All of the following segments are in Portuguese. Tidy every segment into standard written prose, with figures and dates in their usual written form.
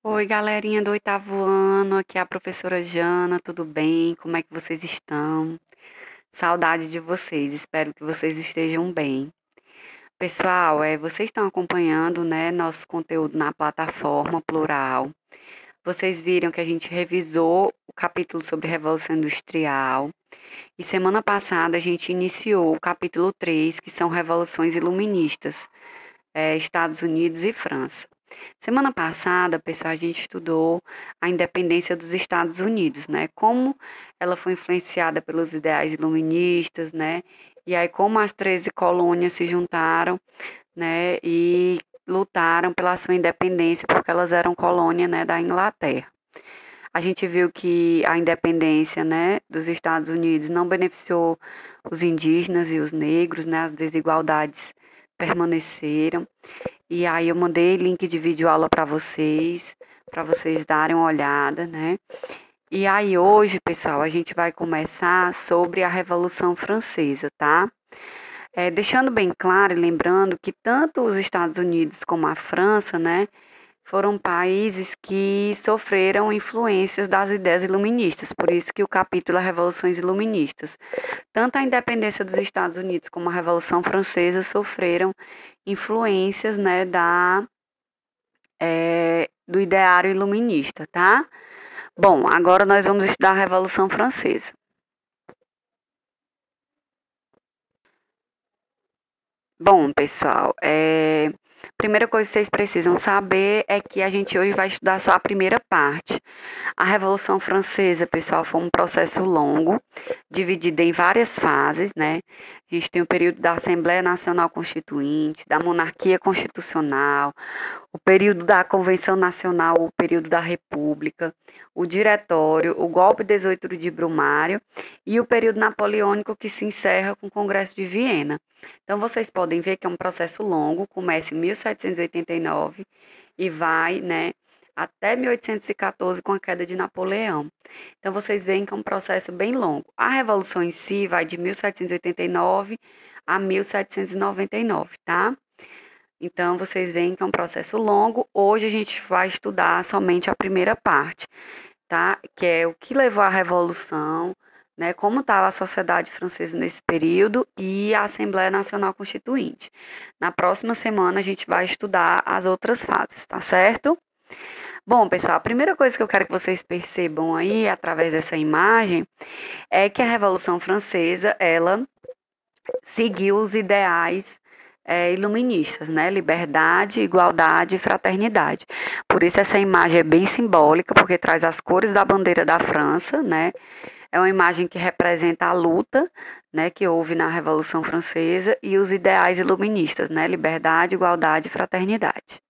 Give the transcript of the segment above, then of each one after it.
Oi, galerinha do oitavo ano, aqui é a professora Jana, tudo bem? Como é que vocês estão? Saudade de vocês, espero que vocês estejam bem. Pessoal, vocês estão acompanhando, né, nosso conteúdo na plataforma Plural. Vocês viram que a gente revisou o capítulo sobre Revolução Industrial e semana passada a gente iniciou o capítulo 3, que são Revoluções Iluministas, Estados Unidos e França. Semana passada, pessoal, a gente estudou a independência dos Estados Unidos, né? Como ela foi influenciada pelos ideais iluministas, né? E aí como as 13 colônias se juntaram, né? E lutaram pela sua independência, porque elas eram colônia, né, da Inglaterra. A gente viu que a independência, né, dos Estados Unidos não beneficiou os indígenas e os negros, né? As desigualdades permaneceram. E aí eu mandei link de vídeo aula para vocês darem uma olhada, né? E aí hoje, pessoal, a gente vai começar sobre a Revolução Francesa, tá? Deixando bem claro e lembrando que tanto os Estados Unidos como a França, né, foram países que sofreram influências das ideias iluministas, por isso que o capítulo é Revoluções Iluministas. Tanto a independência dos Estados Unidos como a Revolução Francesa sofreram influências, né, do ideário iluminista, tá? Bom, agora nós vamos estudar a Revolução Francesa. Bom, pessoal, primeira coisa que vocês precisam saber é que a gente hoje vai estudar só a primeira parte. A Revolução Francesa, pessoal, foi um processo longo, dividido em várias fases, né? A gente tem o período da Assembleia Nacional Constituinte, da Monarquia Constitucional, o período da Convenção Nacional, o período da República, o Diretório, o golpe 18 de Brumário e o período napoleônico que se encerra com o Congresso de Viena. Então, vocês podem ver que é um processo longo, começa em 1789 e vai, né, até 1814 com a queda de Napoleão. Então, vocês veem que é um processo bem longo. A Revolução em si vai de 1789 a 1799, tá? Então, vocês veem que é um processo longo. Hoje a gente vai estudar somente a primeira parte, tá? Que é o que levou à Revolução, né? Como estava a sociedade francesa nesse período e a Assembleia Nacional Constituinte. Na próxima semana a gente vai estudar as outras fases, tá certo? Bom, pessoal, a primeira coisa que eu quero que vocês percebam aí, através dessa imagem, é que a Revolução Francesa, ela seguiu os ideais iluministas, né? Liberdade, igualdade e fraternidade. Por isso essa imagem é bem simbólica, porque traz as cores da bandeira da França, né? É uma imagem que representa a luta, né, que houve na Revolução Francesa e os ideais iluministas, né? Liberdade, igualdade e fraternidade.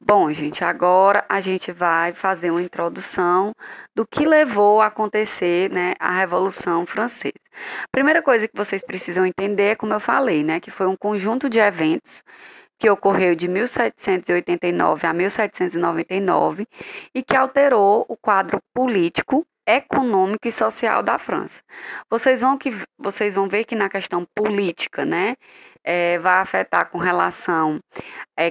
Bom, gente, agora a gente vai fazer uma introdução do que levou a acontecer, né, a Revolução Francesa. Primeira coisa que vocês precisam entender, como eu falei, né, que foi um conjunto de eventos que ocorreu de 1789 a 1799 e que alterou o quadro político, econômico e social da França. Vocês vão ver que na questão política, né, vai afetar com relação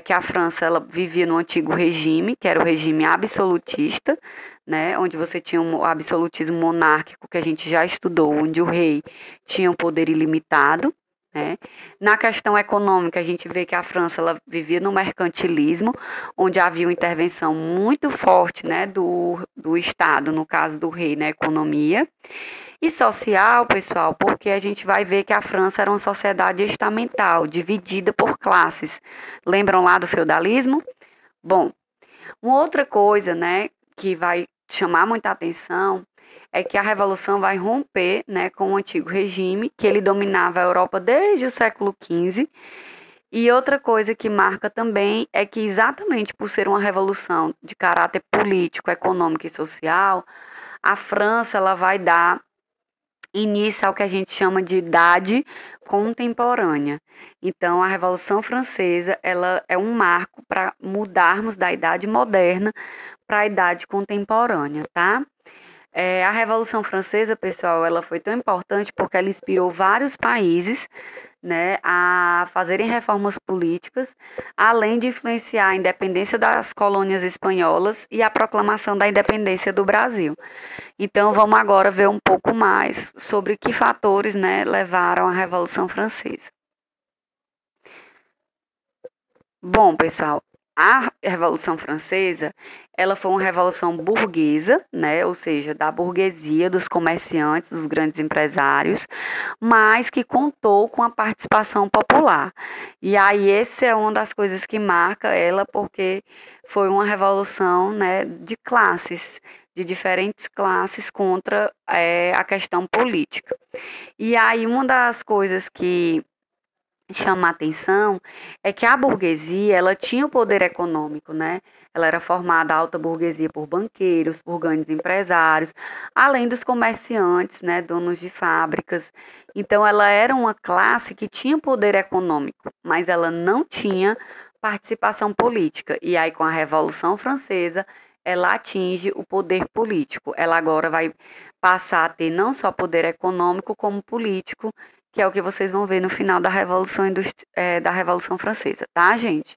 que a França ela vivia no antigo regime, que era o regime absolutista, né, onde você tinha o absolutismo monárquico que a gente já estudou, onde o rei tinha um poder ilimitado, né? Na questão econômica, a gente vê que a França ela vivia no mercantilismo, onde havia uma intervenção muito forte, né, do Estado, no caso do rei, na economia. E social, pessoal, porque a gente vai ver que a França era uma sociedade estamental, dividida por classes. Lembram lá do feudalismo? Bom, uma outra coisa, né, que vai chamar muita atenção é que a revolução vai romper, né, com o antigo regime, que ele dominava a Europa desde o século XV. E outra coisa que marca também é que exatamente por ser uma revolução de caráter político, econômico e social, a França ela vai dar início ao que a gente chama de idade contemporânea. Então, a Revolução Francesa, ela é um marco para mudarmos da idade moderna para a idade contemporânea, tá? A Revolução Francesa, pessoal, ela foi tão importante porque ela inspirou vários países, né, a fazerem reformas políticas, além de influenciar a independência das colônias espanholas e a proclamação da independência do Brasil. Então, vamos agora ver um pouco mais sobre que fatores, né, levaram à Revolução Francesa. Bom, pessoal, a Revolução Francesa, ela foi uma revolução burguesa, né, ou seja, da burguesia, dos comerciantes, dos grandes empresários, mas que contou com a participação popular. E aí essa é uma das coisas que marca ela, porque foi uma revolução, né, de classes, de diferentes classes contra a questão política. E aí uma das coisas que chama a atenção é que a burguesia, ela tinha o poder econômico, né? Ela era formada a alta burguesia por banqueiros, por grandes empresários, além dos comerciantes, né, donos de fábricas. Então ela era uma classe que tinha poder econômico, mas ela não tinha participação política. E aí com a Revolução Francesa, ela atinge o poder político. Ela agora vai passar a ter não só poder econômico como político, que é o que vocês vão ver no final da da Revolução Francesa, tá, gente?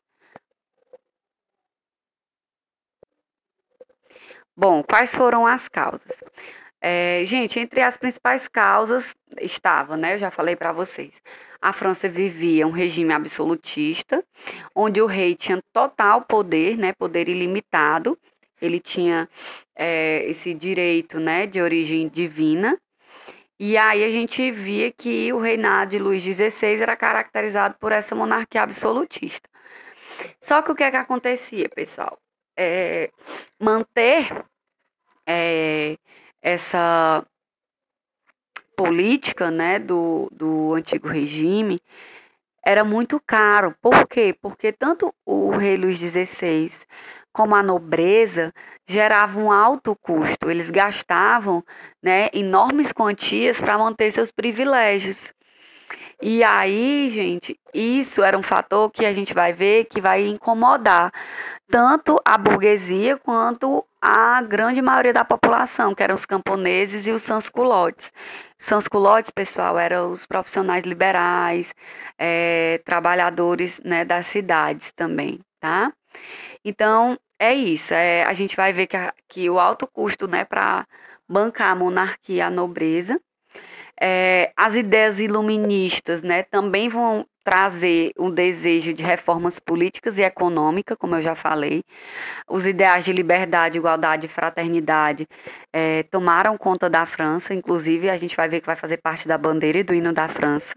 Bom, quais foram as causas? Gente, entre as principais causas estava, né? Eu já falei para vocês. A França vivia um regime absolutista, onde o rei tinha total poder, né? Poder ilimitado. Ele tinha esse direito, né? De origem divina. E aí a gente via que o reinado de Luís XVI era caracterizado por essa monarquia absolutista. Só que o que é que acontecia, pessoal? É, manter é, essa política, né, do antigo regime era muito caro. Por quê? Porque tanto o rei Luís XVI como a nobreza geravam um alto custo. Eles gastavam, né, enormes quantias para manter seus privilégios. E aí, gente, isso era um fator que a gente vai ver que vai incomodar tanto a burguesia quanto a grande maioria da população, que eram os camponeses e os sans-culottes. Sans-culottes, pessoal, eram os profissionais liberais, trabalhadores, né, das cidades também, tá? Então, é isso. A gente vai ver que o alto custo, né, para bancar a monarquia, a nobreza, as ideias iluministas, né, também vão trazer um desejo de reformas políticas e econômicas, como eu já falei. Os ideais de liberdade, igualdade e fraternidade tomaram conta da França, inclusive a gente vai ver que vai fazer parte da bandeira e do hino da França.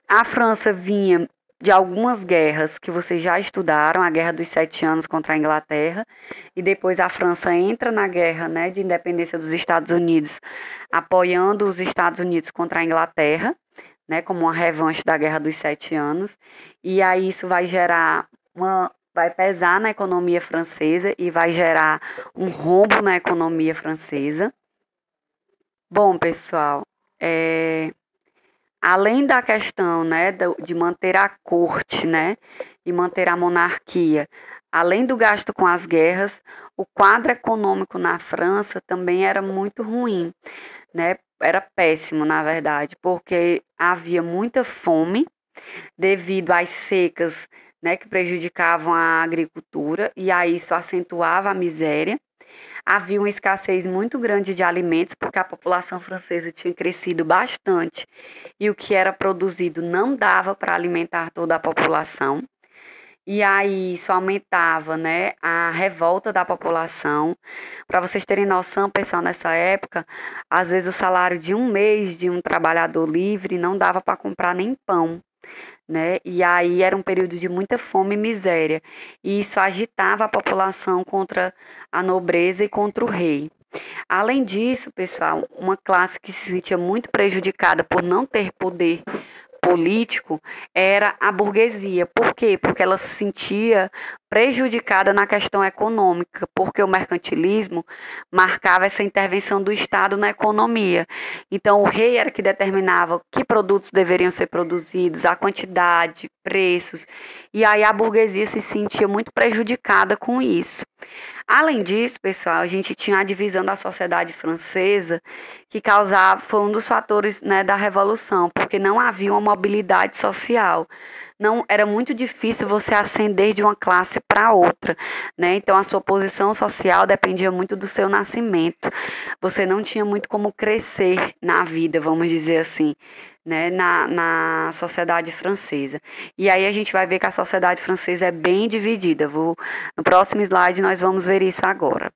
A França vinha de algumas guerras que vocês já estudaram, a Guerra dos Sete Anos contra a Inglaterra, e depois a França entra na guerra, né, de independência dos Estados Unidos, apoiando os Estados Unidos contra a Inglaterra, né, como uma revanche da Guerra dos Sete Anos, e aí isso vai pesar na economia francesa e vai gerar um rombo na economia francesa. Bom, pessoal, além da questão, né, de manter a corte, né, e manter a monarquia, além do gasto com as guerras, o quadro econômico na França também era muito ruim, né? Era péssimo, na verdade, porque havia muita fome devido às secas, né, que prejudicavam a agricultura e aí isso acentuava a miséria. Havia uma escassez muito grande de alimentos, porque a população francesa tinha crescido bastante e o que era produzido não dava para alimentar toda a população. E aí isso aumentava, né, a revolta da população. Para vocês terem noção, pessoal, nessa época, às vezes o salário de um mês de um trabalhador livre não dava para comprar nem pão, né? E aí era um período de muita fome e miséria. E isso agitava a população contra a nobreza e contra o rei. Além disso, pessoal, uma classe que se sentia muito prejudicada por não ter poder político era a burguesia. Por quê? Porque ela se sentia prejudicada na questão econômica, porque o mercantilismo marcava essa intervenção do Estado na economia. Então, o rei era que determinava que produtos deveriam ser produzidos, a quantidade, preços, e aí a burguesia se sentia muito prejudicada com isso. Além disso, pessoal, a gente tinha a divisão da sociedade francesa, que causava, foi um dos fatores, né, da Revolução, porque não havia uma mobilidade social. Não, era muito difícil você ascender de uma classe para outra, né? Então a sua posição social dependia muito do seu nascimento. Você não tinha muito como crescer na vida, vamos dizer assim, né? Na sociedade francesa. E aí a gente vai ver que a sociedade francesa é bem dividida. No próximo slide nós vamos ver isso agora.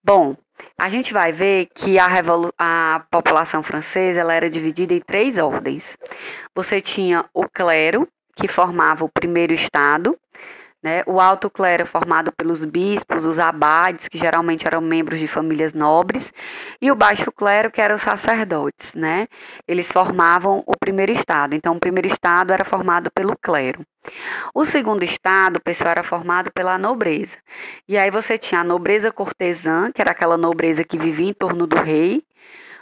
Bom, a gente vai ver que a população francesa ela era dividida em três ordens. Você tinha o clero, que formava o primeiro estado, né? O alto clero formado pelos bispos, os abades, que geralmente eram membros de famílias nobres, e o baixo clero, que eram os sacerdotes, né? Eles formavam o primeiro estado. Então, o primeiro estado era formado pelo clero. O segundo estado, pessoal, era formado pela nobreza. E aí você tinha a nobreza cortesã, que era aquela nobreza que vivia em torno do rei.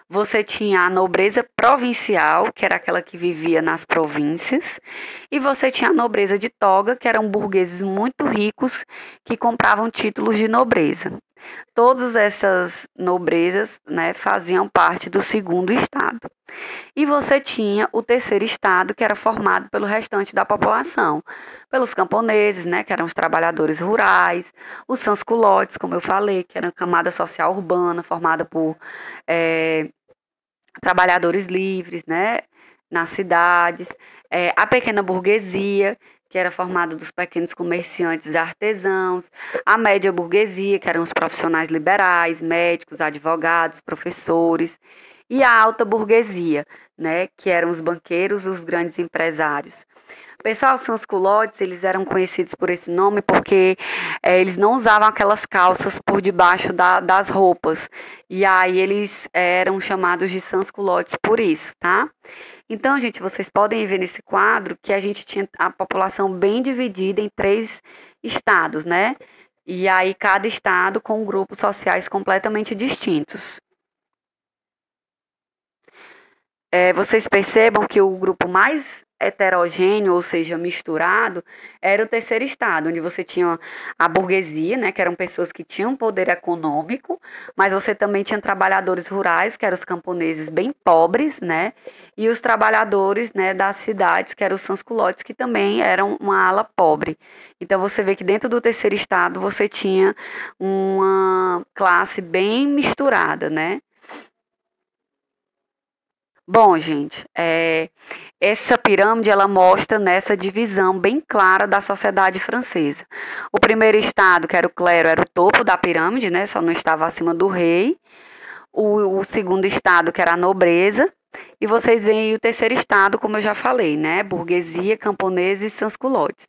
Você tinha a nobreza provincial, que era aquela que vivia nas províncias, e você tinha a nobreza de toga, que eram burgueses muito ricos que compravam títulos de nobreza. Todas essas nobrezas, né, faziam parte do segundo estado. E você tinha o terceiro estado, que era formado pelo restante da população, pelos camponeses, né, que eram os trabalhadores rurais, os sans-culottes, como eu falei, que era a camada social urbana formada por trabalhadores livres, né, nas cidades, a pequena burguesia, que era formada dos pequenos comerciantes e artesãos, a média burguesia, que eram os profissionais liberais, médicos, advogados, professores, e a alta burguesia, né, que eram os banqueiros, os grandes empresários. Pessoal, os sans-culottes, eles eram conhecidos por esse nome porque eles não usavam aquelas calças por debaixo das roupas. E aí eles eram chamados de sans-culottes por isso, tá? Então, gente, vocês podem ver nesse quadro que a gente tinha a população bem dividida em três estados, né? E aí cada estado com grupos sociais completamente distintos. Vocês percebam que o grupo mais heterogêneo, ou seja, misturado, era o terceiro estado, onde você tinha a burguesia, né, que eram pessoas que tinham poder econômico, mas você também tinha trabalhadores rurais, que eram os camponeses bem pobres, né, e os trabalhadores, né, das cidades, que eram os sans-culottes, que também eram uma ala pobre. Então você vê que dentro do terceiro estado você tinha uma classe bem misturada, né? Bom, gente, essa pirâmide ela mostra nessa divisão bem clara da sociedade francesa. O primeiro estado, que era o clero, era o topo da pirâmide, né? Só não estava acima do rei. O segundo estado, que era a nobreza. E vocês veem aí o terceiro estado, como eu já falei, né? Burguesia, camponeses e sans-culottes.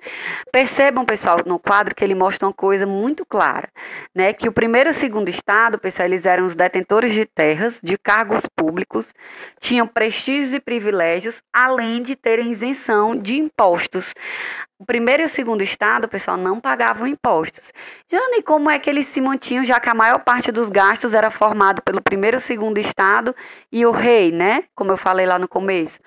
Percebam, pessoal, no quadro que ele mostra uma coisa muito clara, né? Que o primeiro e o segundo estado, pessoal, eles eram os detentores de terras, de cargos públicos, tinham prestígios e privilégios, além de terem isenção de impostos. O primeiro e o segundo estado, pessoal, não pagavam impostos. Jane, como é que eles se mantinham, já que a maior parte dos gastos era formado pelo primeiro e segundo estado e o rei, né? Como eu falei lá no começo.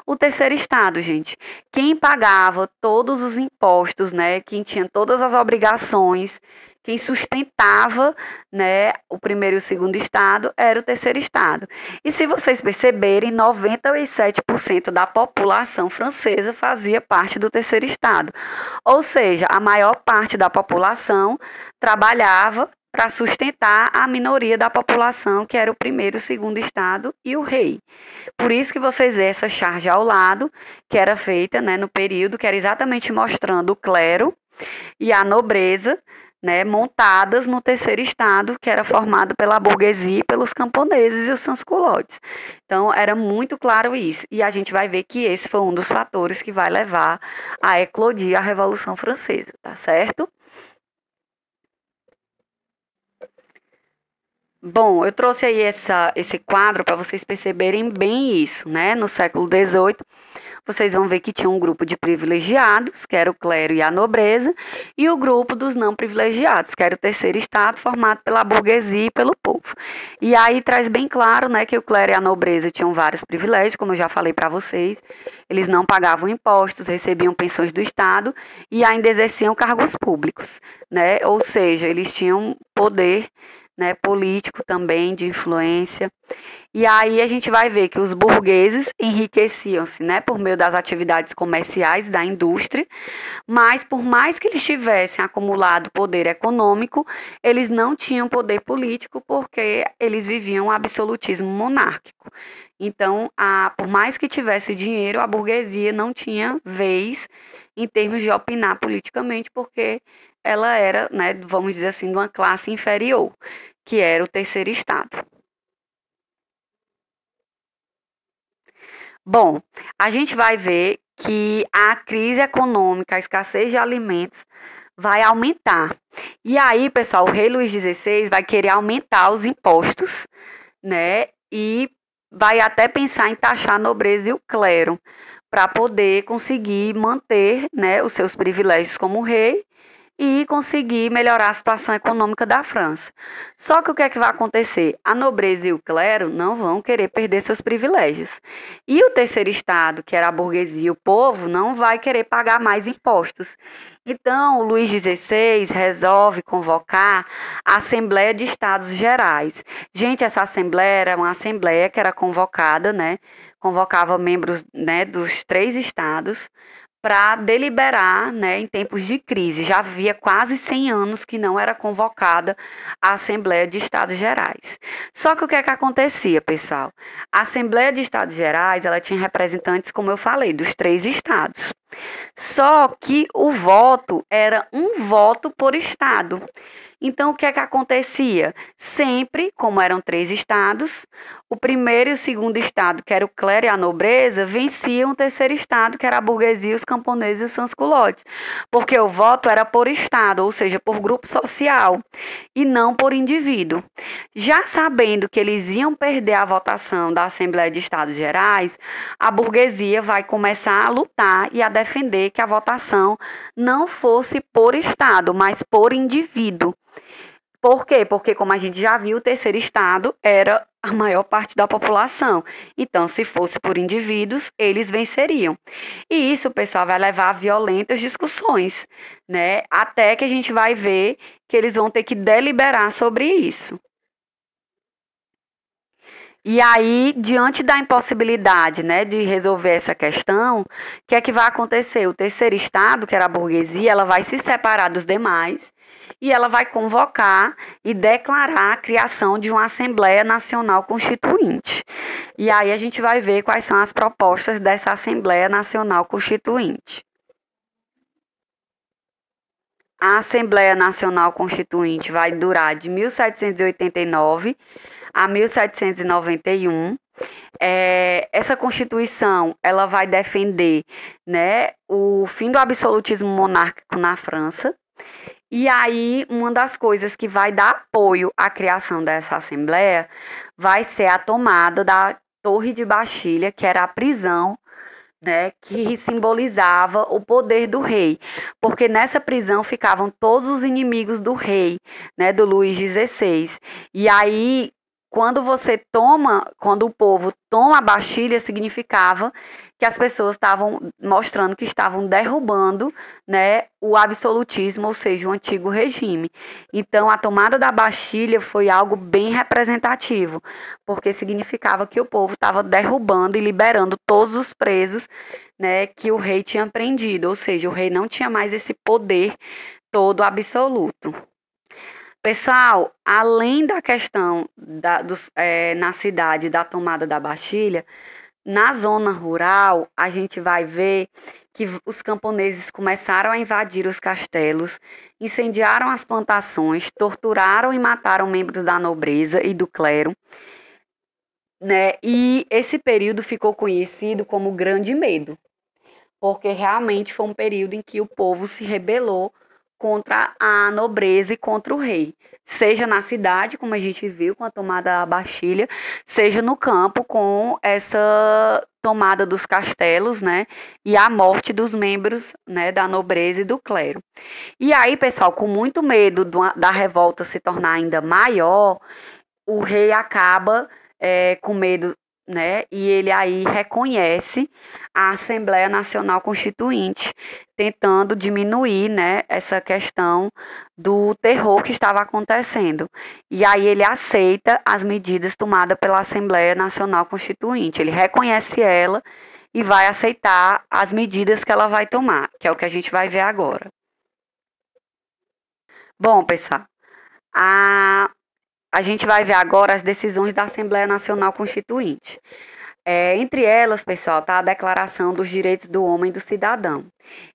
O terceiro estado, gente, quem pagava todos os impostos, né? Quem tinha todas as obrigações, quem sustentava, né, o primeiro e o segundo estado era o terceiro estado. E se vocês perceberem, 97% da população francesa fazia parte do terceiro estado. Ou seja, a maior parte da população trabalhava para sustentar a minoria da população, que era o primeiro e o segundo estado e o rei. Por isso que vocês veem essa charge ao lado, que era feita, né, no período, que era exatamente mostrando o clero e a nobreza, né, montadas no terceiro estado, que era formado pela burguesia, pelos camponeses e os sans-culottes. Então, era muito claro isso. E a gente vai ver que esse foi um dos fatores que vai levar a eclodir a Revolução Francesa, tá certo? Bom, eu trouxe aí esse quadro para vocês perceberem bem isso, né? No século XVIII, vocês vão ver que tinha um grupo de privilegiados, que era o clero e a nobreza, e o grupo dos não privilegiados, que era o terceiro estado, formado pela burguesia e pelo povo. E aí traz bem claro, né, que o clero e a nobreza tinham vários privilégios, como eu já falei para vocês. Eles não pagavam impostos, recebiam pensões do estado e ainda exerciam cargos públicos, né? Ou seja, eles tinham poder, né, político também, de influência. E aí a gente vai ver que os burgueses enriqueciam-se, né, por meio das atividades comerciais da indústria, mas por mais que eles tivessem acumulado poder econômico, eles não tinham poder político porque eles viviam um absolutismo monárquico. Então, por mais que tivesse dinheiro, a burguesia não tinha vez em termos de opinar politicamente, porque ela era, né, vamos dizer assim, de uma classe inferior, que era o terceiro estado. Bom, a gente vai ver que a crise econômica, a escassez de alimentos vai aumentar. E aí, pessoal, o rei Luís XVI vai querer aumentar os impostos, né? E vai até pensar em taxar a nobreza e o clero para poder conseguir manter, né, os seus privilégios como rei e conseguir melhorar a situação econômica da França. Só que o que é que vai acontecer? A nobreza e o clero não vão querer perder seus privilégios. E o terceiro estado, que era a burguesia e o povo, não vai querer pagar mais impostos. Então, o Luís XVI resolve convocar a Assembleia de Estados Gerais. Gente, essa assembleia era uma assembleia que era convocada, né? Convocava membros, né, dos três estados para deliberar, né, em tempos de crise. Já havia quase 100 anos que não era convocada a Assembleia de Estados Gerais. Só que o que é que acontecia, pessoal? A Assembleia de Estados Gerais, ela tinha representantes, como eu falei, dos três estados. Só que o voto era um voto por estado. Então, o que é que acontecia? Sempre, como eram três estados, o primeiro e o segundo estado, que era o clero e a nobreza, venciam o terceiro estado, que era a burguesia, os camponeses e os sans-culottes. Porque o voto era por estado, ou seja, por grupo social, e não por indivíduo. Já sabendo que eles iam perder a votação da Assembleia de Estados Gerais, a burguesia vai começar a lutar e a defender que a votação não fosse por estado, mas por indivíduo. Por quê? Porque, como a gente já viu, o terceiro estado era a maior parte da população. Então, se fosse por indivíduos, eles venceriam. E isso, pessoal, vai levar a violentas discussões, né? Até que a gente vai ver que eles vão ter que deliberar sobre isso. E aí, diante da impossibilidade, né, de resolver essa questão, o que é que vai acontecer? O terceiro estado, que era a burguesia, ela vai se separar dos demais e ela vai convocar e declarar a criação de uma Assembleia Nacional Constituinte. E aí a gente vai ver quais são as propostas dessa Assembleia Nacional Constituinte. A Assembleia Nacional Constituinte vai durar de 1789 a 1791. Essa Constituição ela vai defender, né, o fim do absolutismo monárquico na França. E aí, uma das coisas que vai dar apoio à criação dessa Assembleia vai ser a tomada da Torre de Bastilha, que era a prisão, né, que simbolizava o poder do rei, porque nessa prisão ficavam todos os inimigos do rei, né, do Luís XVI. E aí, quando o povo toma a Bastilha, significava que as pessoas estavam mostrando que estavam derrubando, né, o absolutismo, ou seja, o antigo regime. Então, a tomada da Bastilha foi algo bem representativo, porque significava que o povo estava derrubando e liberando todos os presos, né, que o rei tinha prendido, ou seja, o rei não tinha mais esse poder todo absoluto. Pessoal, além da questão na cidade da tomada da Bastilha, na zona rural, a gente vai ver que os camponeses começaram a invadir os castelos, incendiaram as plantações, torturaram e mataram membros da nobreza e do clero, né? E esse período ficou conhecido como o Grande Medo, porque realmente foi um período em que o povo se rebelou contra a nobreza e contra o rei. Seja na cidade, como a gente viu com a tomada da Bastilha, seja no campo com essa tomada dos castelos, né, e a morte dos membros, né, da nobreza e do clero. E aí, pessoal, com muito medo da revolta se tornar ainda maior, o rei acaba com medo, né? E ele aí reconhece a Assembleia Nacional Constituinte, tentando diminuir, né, essa questão do terror que estava acontecendo. E aí ele aceita as medidas tomadas pela Assembleia Nacional Constituinte. Ele reconhece ela e vai aceitar as medidas que ela vai tomar, que é o que a gente vai ver agora. Bom, pessoal, a a gente vai ver agora as decisões da Assembleia Nacional Constituinte. Entre elas, pessoal, está a Declaração dos Direitos do Homem e do Cidadão.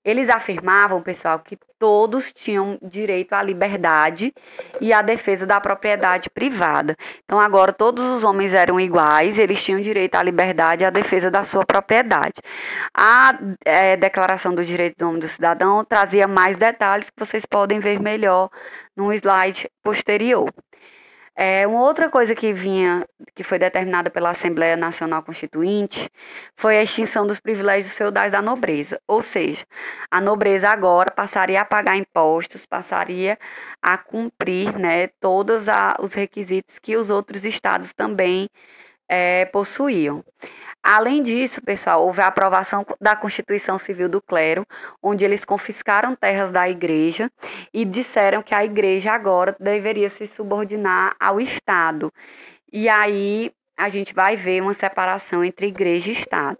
Eles afirmavam, pessoal, que todos tinham direito à liberdade e à defesa da propriedade privada. Então, agora todos os homens eram iguais, eles tinham direito à liberdade e à defesa da sua propriedade. A Declaração dos Direitos do Homem e do Cidadão trazia mais detalhes que vocês podem ver melhor no slide posterior. Uma outra coisa que foi determinada pela Assembleia Nacional Constituinte, foi a extinção dos privilégios feudais da nobreza. Ou seja, a nobreza agora passaria a pagar impostos, passaria a cumprir, né, todos os requisitos que os outros estados também possuíam. Além disso, pessoal, houve a aprovação da Constituição Civil do Clero, onde eles confiscaram terras da igreja e disseram que a igreja agora deveria se subordinar ao Estado. E aí a gente vai ver uma separação entre igreja e Estado.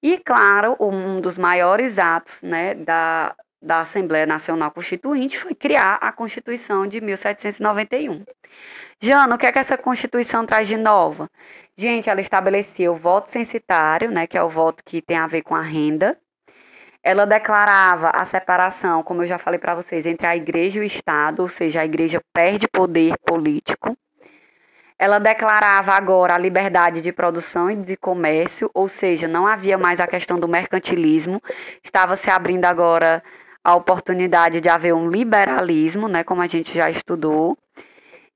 E, claro, um dos maiores atos, né, da Assembleia Nacional Constituinte foi criar a Constituição de 1791. Jana, o que é que essa Constituição traz de nova? Gente, ela estabelecia o voto censitário, né, que é o voto que tem a ver com a renda. Ela declarava a separação, como eu já falei para vocês, entre a igreja e o Estado, ou seja, a igreja perde poder político. Ela declarava agora a liberdade de produção e de comércio, ou seja, não havia mais a questão do mercantilismo, estava se abrindo agora a oportunidade de haver um liberalismo, né, como a gente já estudou.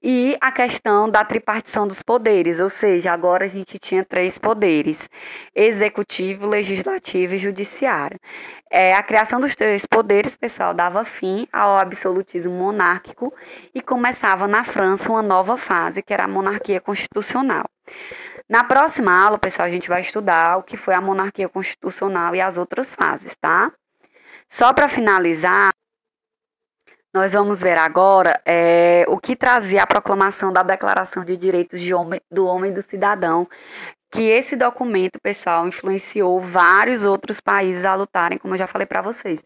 E a questão da tripartição dos poderes, ou seja, agora a gente tinha 3 poderes: executivo, legislativo e judiciário. A criação dos 3 poderes, pessoal, dava fim ao absolutismo monárquico e começava na França uma nova fase, que era a monarquia constitucional. Na próxima aula, pessoal, a gente vai estudar o que foi a monarquia constitucional e as outras fases, tá? Só para finalizar, nós vamos ver agora o que trazia a proclamação da Declaração de Direitos do Homem e do Cidadão, que esse documento, pessoal, influenciou vários outros países a lutarem, como eu já falei para vocês,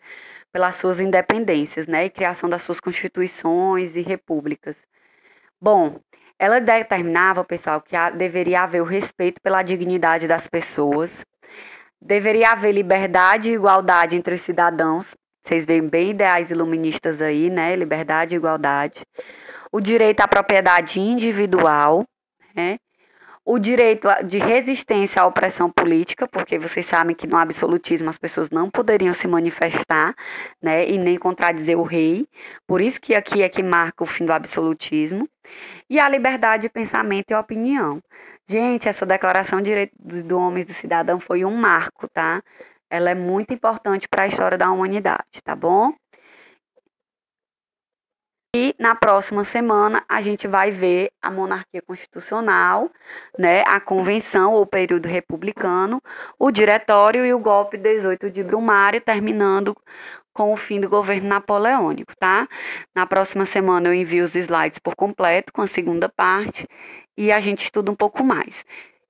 pelas suas independências, né, e criação das suas constituições e repúblicas. Bom, ela determinava, pessoal, que deveria haver o respeito pela dignidade das pessoas, deveria haver liberdade e igualdade entre os cidadãos. Vocês veem bem ideais iluministas aí, né? Liberdade e igualdade. O direito à propriedade individual, né? O direito de resistência à opressão política, porque vocês sabem que no absolutismo as pessoas não poderiam se manifestar, né? E nem contradizer o rei. Por isso que aqui é que marca o fim do absolutismo. E a liberdade de pensamento e opinião. Gente, essa Declaração de Direitos do Homem e do Cidadão foi um marco, tá? Ela é muito importante para a história da humanidade, tá bom? E na próxima semana a gente vai ver a monarquia constitucional, né, a convenção ou período republicano, o diretório e o golpe 18 de Brumário, terminando com o fim do governo napoleônico, tá? Na próxima semana eu envio os slides por completo com a segunda parte e a gente estuda um pouco mais.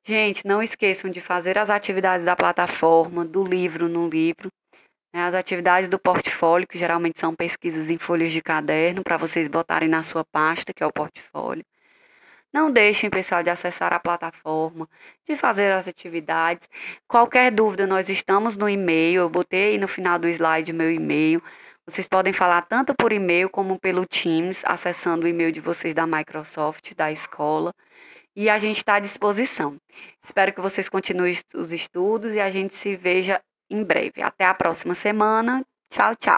Gente, não esqueçam de fazer as atividades da plataforma, do livro no livro, né, as atividades do portfólio, que geralmente são pesquisas em folhas de caderno, para vocês botarem na sua pasta, que é o portfólio. Não deixem, pessoal, de acessar a plataforma, de fazer as atividades. Qualquer dúvida, nós estamos no e-mail, eu botei aí no final do slide meu e-mail. Vocês podem falar tanto por e-mail como pelo Teams, acessando o e-mail de vocês da Microsoft, da escola. E a gente está à disposição. Espero que vocês continuem os estudos e a gente se veja em breve. Até a próxima semana. Tchau, tchau.